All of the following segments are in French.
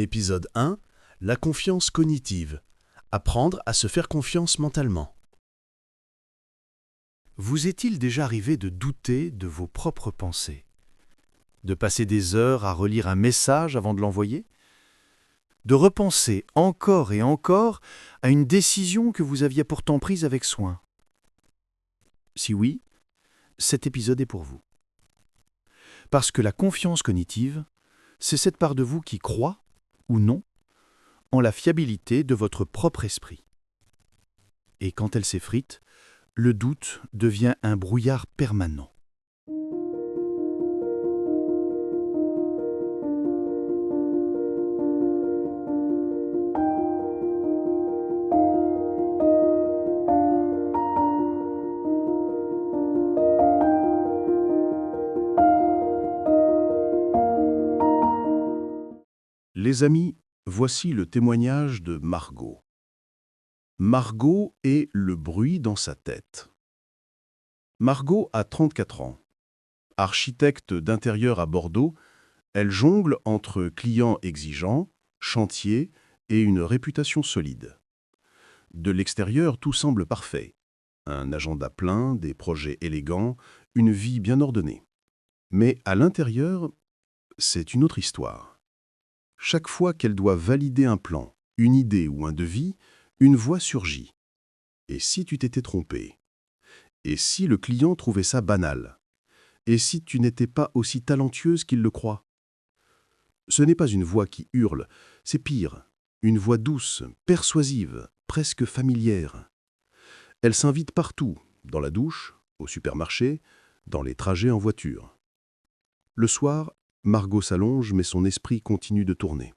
Épisode 1. La confiance cognitive. Apprendre à se faire confiance mentalement. Vous est-il déjà arrivé de douter de vos propres pensées? De passer des heures à relire un message avant de l'envoyer? De repenser encore et encore à une décision que vous aviez pourtant prise avec soin? Si oui, cet épisode est pour vous. Parce que la confiance cognitive, c'est cette part de vous qui croit, ou non, en la fiabilité de votre propre esprit. Et quand elle s'effrite, le doute devient un brouillard permanent. Les amis, voici le témoignage de Margot. Margot est le bruit dans sa tête. Margot a 34 ans. Architecte d'intérieur à Bordeaux, elle jongle entre clients exigeants, chantiers et une réputation solide. De l'extérieur, tout semble parfait. Un agenda plein, des projets élégants, une vie bien ordonnée. Mais à l'intérieur, c'est une autre histoire. Chaque fois qu'elle doit valider un plan, une idée ou un devis, une voix surgit. Et si tu t'étais trompé? Et si le client trouvait ça banal? Et si tu n'étais pas aussi talentueuse qu'il le croit? Ce n'est pas une voix qui hurle, c'est pire, une voix douce, persuasive, presque familière. Elle s'invite partout, dans la douche, au supermarché, dans les trajets en voiture. Le soir, Margot s'allonge, mais son esprit continue de tourner.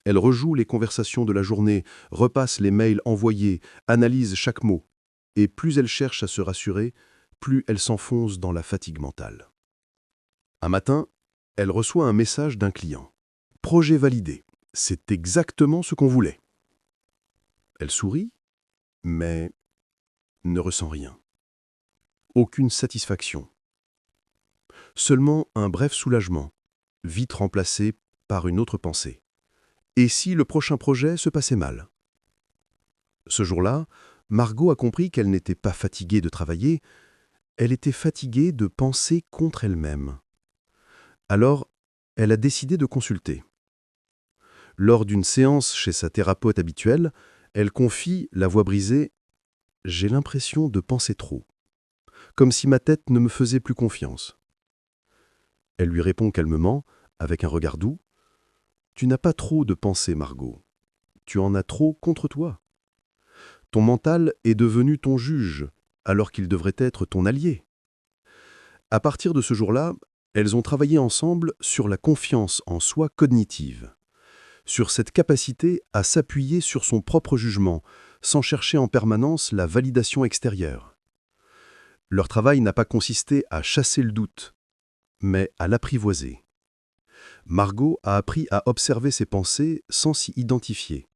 Elle rejoue les conversations de la journée, repasse les mails envoyés, analyse chaque mot. Et plus elle cherche à se rassurer, plus elle s'enfonce dans la fatigue mentale. Un matin, elle reçoit un message d'un client. « Projet validé. C'est exactement ce qu'on voulait. » Elle sourit, mais ne ressent rien. Aucune satisfaction. Seulement un bref soulagement, vite remplacé par une autre pensée. Et si le prochain projet se passait mal? Ce jour-là, Margot a compris qu'elle n'était pas fatiguée de travailler, elle était fatiguée de penser contre elle-même. Alors, elle a décidé de consulter. Lors d'une séance chez sa thérapeute habituelle, elle confie, la voix brisée, « J'ai l'impression de penser trop, comme si ma tête ne me faisait plus confiance. » Elle lui répond calmement, avec un regard doux, « Tu n'as pas trop de pensées, Margot. Tu en as trop contre toi. Ton mental est devenu ton juge, alors qu'il devrait être ton allié. » À partir de ce jour-là, elles ont travaillé ensemble sur la confiance en soi cognitive, sur cette capacité à s'appuyer sur son propre jugement, sans chercher en permanence la validation extérieure. Leur travail n'a pas consisté à chasser le doute, mais à l'apprivoiser. Margot a appris à observer ses pensées sans s'y identifier.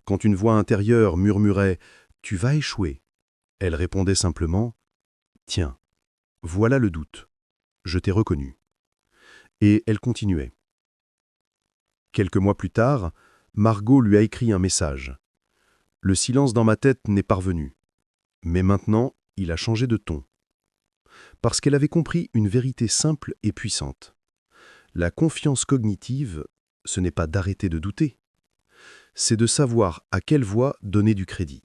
Quand une voix intérieure murmurait « Tu vas échouer », elle répondait simplement « Tiens, voilà le doute, je t'ai reconnu. » Et elle continuait. Quelques mois plus tard, Margot lui a écrit un message. « Le silence dans ma tête n'est pas revenu. Mais maintenant, il a changé de ton. » Parce qu'elle avait compris une vérité simple et puissante. La confiance cognitive, ce n'est pas d'arrêter de douter. C'est de savoir à quelle voix donner du crédit.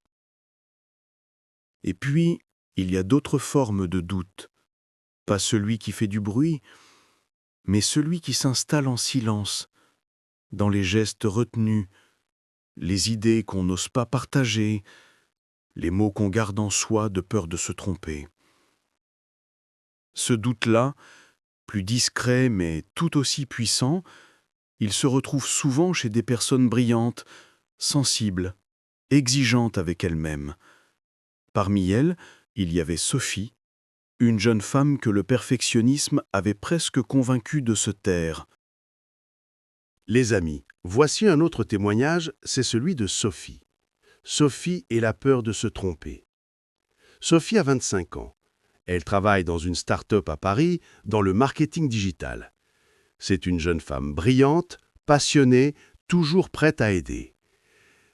Et puis, il y a d'autres formes de doute. Pas celui qui fait du bruit, mais celui qui s'installe en silence, dans les gestes retenus, les idées qu'on n'ose pas partager, les mots qu'on garde en soi de peur de se tromper. Ce doute-là, plus discret mais tout aussi puissant, il se retrouve souvent chez des personnes brillantes, sensibles, exigeantes avec elles-mêmes. Parmi elles, il y avait Sophie, une jeune femme que le perfectionnisme avait presque convaincue de se taire. Les amis, voici un autre témoignage, c'est celui de Sophie. Sophie et la peur de se tromper. Sophie a 25 ans. Elle travaille dans une start-up à Paris, dans le marketing digital. C'est une jeune femme brillante, passionnée, toujours prête à aider.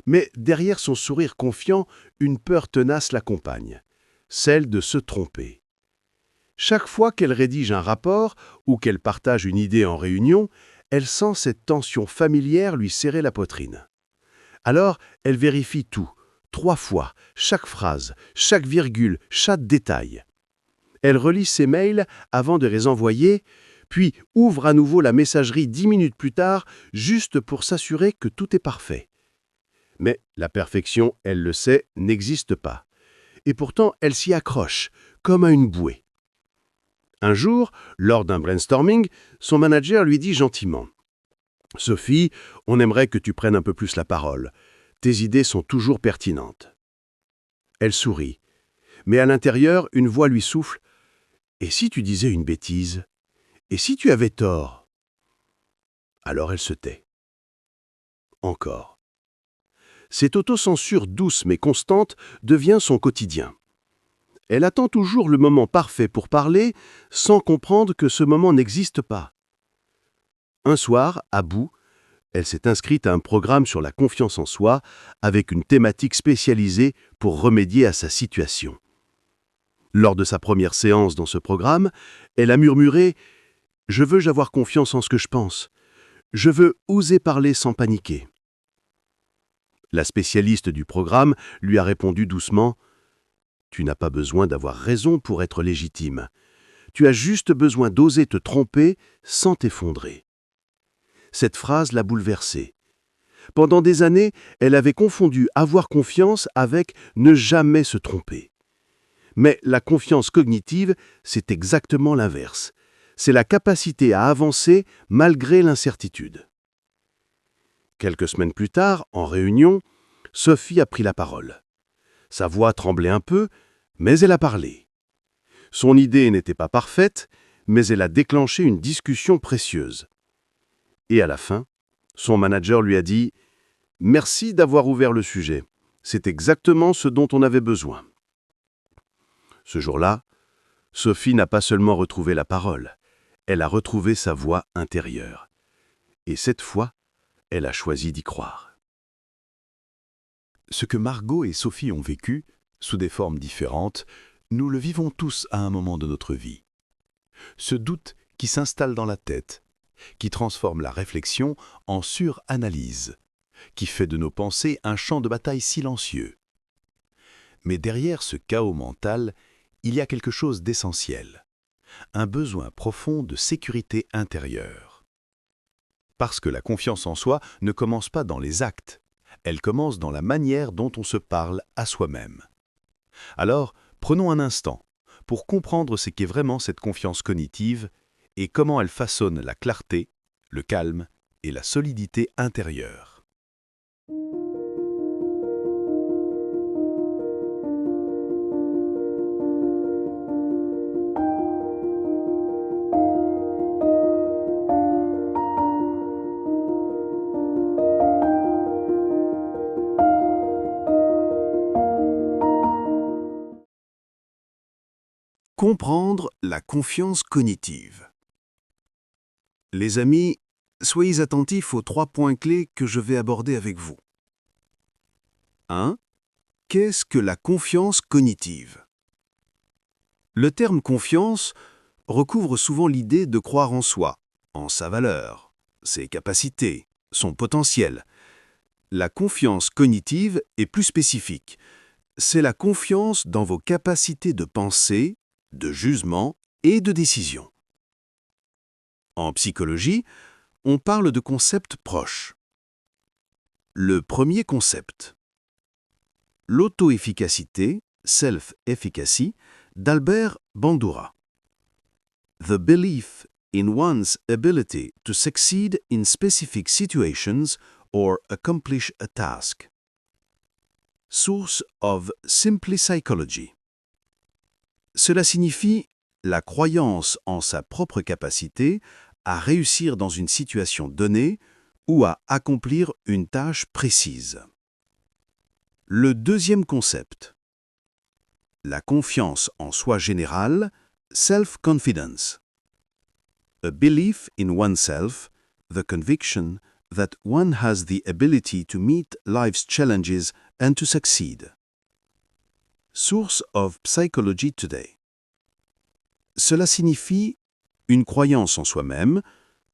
Mais derrière son sourire confiant, une peur tenace l'accompagne, celle de se tromper. Chaque fois qu'elle rédige un rapport ou qu'elle partage une idée en réunion, elle sent cette tension familière lui serrer la poitrine. Alors, elle vérifie tout, 3 fois, chaque phrase, chaque virgule, chaque détail. Elle relit ses mails avant de les envoyer, puis ouvre à nouveau la messagerie 10 minutes plus tard, juste pour s'assurer que tout est parfait. Mais la perfection, elle le sait, n'existe pas. Et pourtant, elle s'y accroche, comme à une bouée. Un jour, lors d'un brainstorming, son manager lui dit gentiment « Sophie, on aimerait que tu prennes un peu plus la parole. Tes idées sont toujours pertinentes. » Elle sourit, mais à l'intérieur, une voix lui souffle « Et si tu disais une bêtise? Et si tu avais tort ?» Alors elle se tait. Encore. Cette autocensure douce mais constante devient son quotidien. Elle attend toujours le moment parfait pour parler, sans comprendre que ce moment n'existe pas. Un soir, à bout, elle s'est inscrite à un programme sur la confiance en soi, avec une thématique spécialisée pour remédier à sa situation. Lors de sa première séance dans ce programme, elle a murmuré « Je veux avoir confiance en ce que je pense. Je veux oser parler sans paniquer. » La spécialiste du programme lui a répondu doucement « Tu n'as pas besoin d'avoir raison pour être légitime. Tu as juste besoin d'oser te tromper sans t'effondrer. » Cette phrase l'a bouleversée. Pendant des années, elle avait confondu avoir confiance avec ne jamais se tromper. Mais la confiance cognitive, c'est exactement l'inverse. C'est la capacité à avancer malgré l'incertitude. Quelques semaines plus tard, en réunion, Sophie a pris la parole. Sa voix tremblait un peu, mais elle a parlé. Son idée n'était pas parfaite, mais elle a déclenché une discussion précieuse. Et à la fin, son manager lui a dit « Merci d'avoir ouvert le sujet. C'est exactement ce dont on avait besoin. » Ce jour-là, Sophie n'a pas seulement retrouvé la parole, elle a retrouvé sa voix intérieure. Et cette fois, elle a choisi d'y croire. Ce que Margot et Sophie ont vécu, sous des formes différentes, nous le vivons tous à un moment de notre vie. Ce doute qui s'installe dans la tête, qui transforme la réflexion en suranalyse, qui fait de nos pensées un champ de bataille silencieux. Mais derrière ce chaos mental, il y a quelque chose d'essentiel, un besoin profond de sécurité intérieure. Parce que la confiance en soi ne commence pas dans les actes, elle commence dans la manière dont on se parle à soi-même. Alors, prenons un instant pour comprendre ce qu'est vraiment cette confiance cognitive et comment elle façonne la clarté, le calme et la solidité intérieure. Comprendre la confiance cognitive. Les amis, soyez attentifs aux 3 points clés que je vais aborder avec vous. 1. Qu'est-ce que la confiance cognitive? Le terme confiance recouvre souvent l'idée de croire en soi, en sa valeur, ses capacités, son potentiel. La confiance cognitive est plus spécifique. C'est la confiance dans vos capacités de pensée, de jugement et de décision. En psychologie, on parle de concepts proches. Le premier concept. L'auto-efficacité, self-efficacy, d'Albert Bandura. The belief in one's ability to succeed in specific situations or accomplish a task. Source of Simply Psychology. Cela signifie la croyance en sa propre capacité à réussir dans une situation donnée ou à accomplir une tâche précise. Le deuxième concept. La confiance en soi générale, self-confidence. A belief in oneself, the conviction that one has the ability to meet life's challenges and to succeed. Source of Psychology Today. Cela signifie une croyance en soi-même,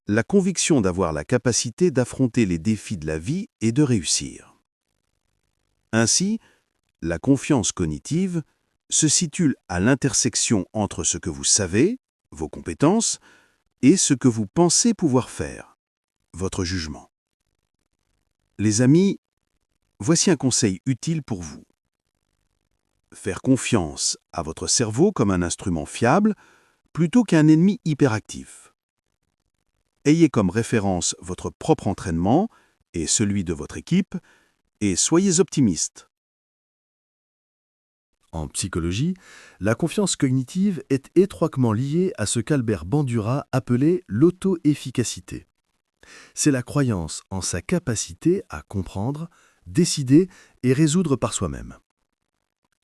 la conviction d'avoir la capacité d'affronter les défis de la vie et de réussir. Ainsi, la confiance cognitive se situe à l'intersection entre ce que vous savez, vos compétences, et ce que vous pensez pouvoir faire, votre jugement. Les amis, voici un conseil utile pour vous. Faire confiance à votre cerveau comme un instrument fiable plutôt qu'un ennemi hyperactif. Ayez comme référence votre propre entraînement et celui de votre équipe et soyez optimistes. En psychologie, la confiance cognitive est étroitement liée à ce qu'Albert Bandura appelait l'auto-efficacité. C'est la croyance en sa capacité à comprendre, décider et résoudre par soi-même.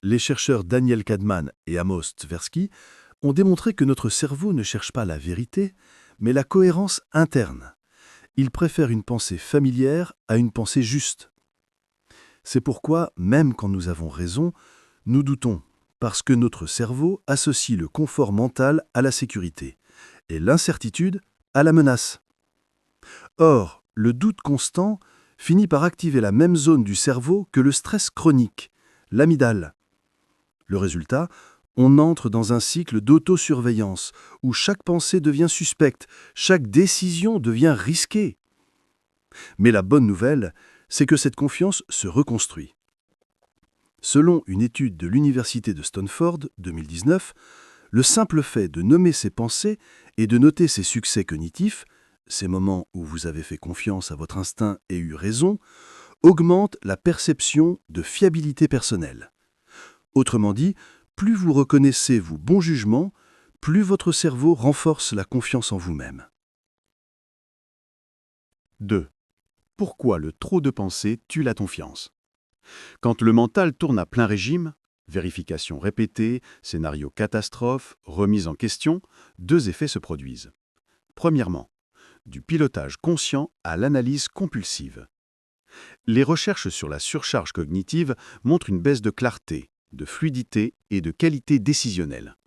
Les chercheurs Daniel Kahneman et Amos Tversky ont démontré que notre cerveau ne cherche pas la vérité, mais la cohérence interne. Il préfère une pensée familière à une pensée juste. C'est pourquoi, même quand nous avons raison, nous doutons, parce que notre cerveau associe le confort mental à la sécurité et l'incertitude à la menace. Or, le doute constant finit par activer la même zone du cerveau que le stress chronique, l'amygdale. Le résultat, on entre dans un cycle d'autosurveillance où chaque pensée devient suspecte, chaque décision devient risquée. Mais la bonne nouvelle, c'est que cette confiance se reconstruit. Selon une étude de l'Université de Stanford, 2019, le simple fait de nommer ses pensées et de noter ses succès cognitifs, ces moments où vous avez fait confiance à votre instinct et eu raison, augmente la perception de fiabilité personnelle. Autrement dit, plus vous reconnaissez vos bons jugements, plus votre cerveau renforce la confiance en vous-même. 2. Pourquoi le trop de pensées tue la confiance? Quand le mental tourne à plein régime, vérification répétée, scénario catastrophe, remise en question, deux effets se produisent. Premièrement, du pilotage conscient à l'analyse compulsive. Les recherches sur la surcharge cognitive montrent une baisse de clarté, de fluidité et de qualité décisionnelle.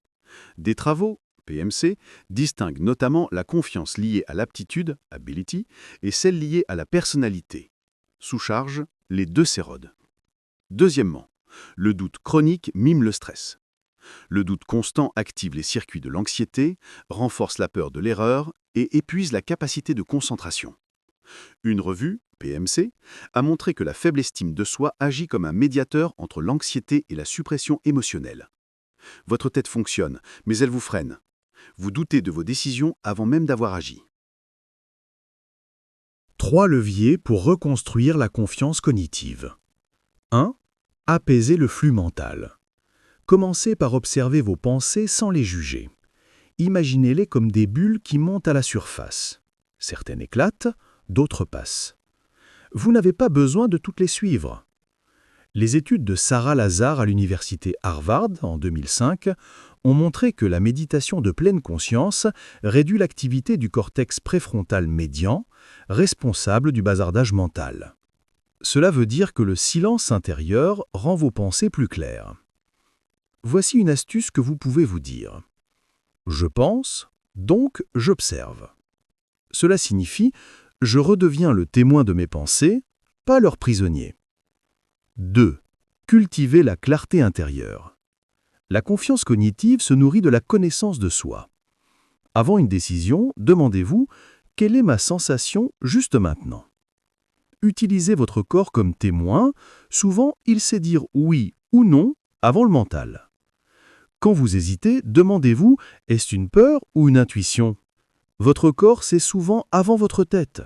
Des travaux, PMC, distinguent notamment la confiance liée à l'aptitude, ability, et celle liée à la personnalité. Sous-charge, les deux s'érodent. Deuxièmement, le doute chronique mime le stress. Le doute constant active les circuits de l'anxiété, renforce la peur de l'erreur et épuise la capacité de concentration. Une revue, PMC, a montré que la faible estime de soi agit comme un médiateur entre l'anxiété et la suppression émotionnelle. Votre tête fonctionne, mais elle vous freine. Vous doutez de vos décisions avant même d'avoir agi. 3 leviers pour reconstruire la confiance cognitive. 1. Apaiser le flux mental. Commencez par observer vos pensées sans les juger. Imaginez-les comme des bulles qui montent à la surface. Certaines éclatent, d'autres passent. Vous n'avez pas besoin de toutes les suivre. Les études de Sarah Lazar à l'université Harvard en 2005 ont montré que la méditation de pleine conscience réduit l'activité du cortex préfrontal médian, responsable du bazardage mental. Cela veut dire que le silence intérieur rend vos pensées plus claires. Voici une astuce que vous pouvez vous dire. Je pense, donc j'observe. Cela signifie je redeviens le témoin de mes pensées, pas leur prisonnier. 2. Cultiver la clarté intérieure. La confiance cognitive se nourrit de la connaissance de soi. Avant une décision, demandez-vous « Quelle est ma sensation juste maintenant ?» Utilisez votre corps comme témoin, souvent il sait dire oui ou non avant le mental. Quand vous hésitez, demandez-vous « Est-ce une peur ou une intuition ?» Votre corps sait souvent avant votre tête.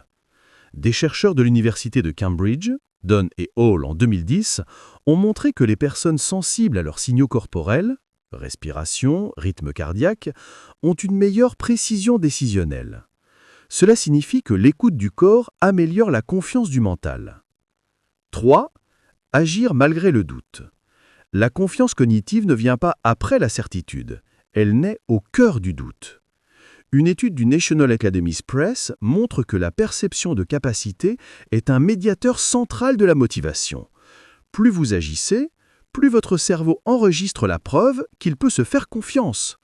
Des chercheurs de l'université de Cambridge, Dunn et Hall en 2010, ont montré que les personnes sensibles à leurs signaux corporels, respiration, rythme cardiaque, ont une meilleure précision décisionnelle. Cela signifie que l'écoute du corps améliore la confiance du mental. 3. Agir malgré le doute. La confiance cognitive ne vient pas après la certitude, elle naît au cœur du doute. Une étude du National Academies Press montre que la perception de capacité est un médiateur central de la motivation. Plus vous agissez, plus votre cerveau enregistre la preuve qu'il peut se faire confiance.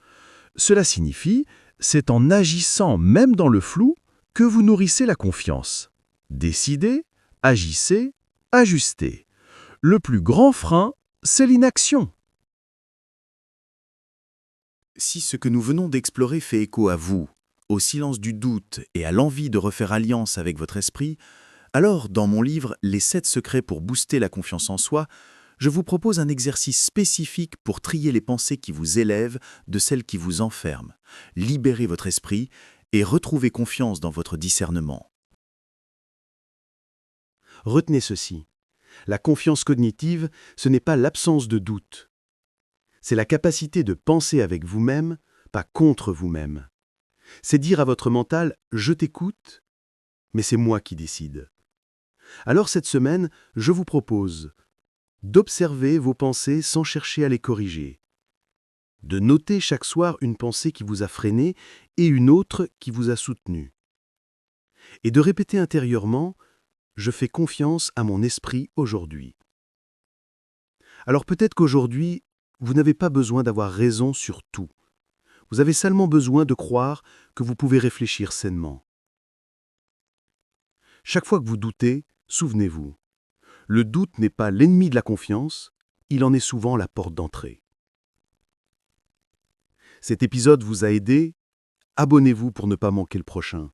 Cela signifie, c'est en agissant même dans le flou que vous nourrissez la confiance. Décidez, agissez, ajustez. Le plus grand frein, c'est l'inaction. Si ce que nous venons d'explorer fait écho à vous, au silence du doute et à l'envie de refaire alliance avec votre esprit, alors dans mon livre « Les 7 secrets pour booster la confiance en soi », je vous propose un exercice spécifique pour trier les pensées qui vous élèvent de celles qui vous enferment, libérer votre esprit et retrouver confiance dans votre discernement. Retenez ceci. La confiance cognitive, ce n'est pas l'absence de doute. C'est la capacité de penser avec vous-même, pas contre vous-même. C'est dire à votre mental « je t'écoute », mais c'est moi qui décide. Alors cette semaine, je vous propose d'observer vos pensées sans chercher à les corriger, de noter chaque soir une pensée qui vous a freiné et une autre qui vous a soutenu, et de répéter intérieurement « je fais confiance à mon esprit aujourd'hui ». Alors peut-être qu'aujourd'hui, vous n'avez pas besoin d'avoir raison sur tout. Vous avez seulement besoin de croire que vous pouvez réfléchir sainement. Chaque fois que vous doutez, souvenez-vous, le doute n'est pas l'ennemi de la confiance, il en est souvent la porte d'entrée. Cet épisode vous a aidé? Abonnez-vous pour ne pas manquer le prochain.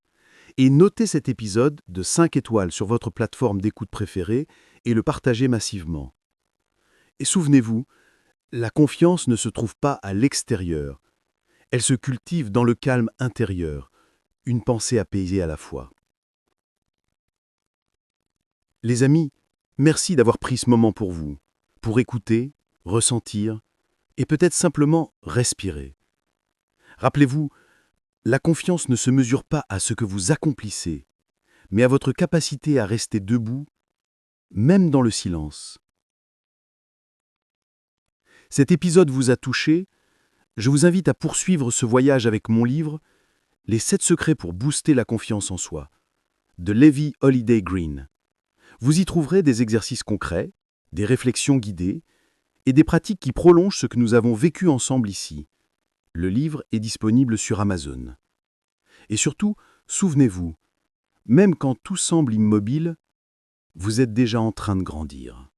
Et notez cet épisode de 5 étoiles sur votre plateforme d'écoute préférée et le partagez massivement. Et souvenez-vous, la confiance ne se trouve pas à l'extérieur. Elle se cultive dans le calme intérieur, une pensée apaisée à la fois. Les amis, merci d'avoir pris ce moment pour vous, pour écouter, ressentir et peut-être simplement respirer. Rappelez-vous, la confiance ne se mesure pas à ce que vous accomplissez, mais à votre capacité à rester debout, même dans le silence. Cet épisode vous a touché? Je vous invite à poursuivre ce voyage avec mon livre « Les 7 secrets pour booster la confiance en soi » de Levi Holiday Green. Vous y trouverez des exercices concrets, des réflexions guidées et des pratiques qui prolongent ce que nous avons vécu ensemble ici. Le livre est disponible sur Amazon. Et surtout, souvenez-vous, même quand tout semble immobile, vous êtes déjà en train de grandir.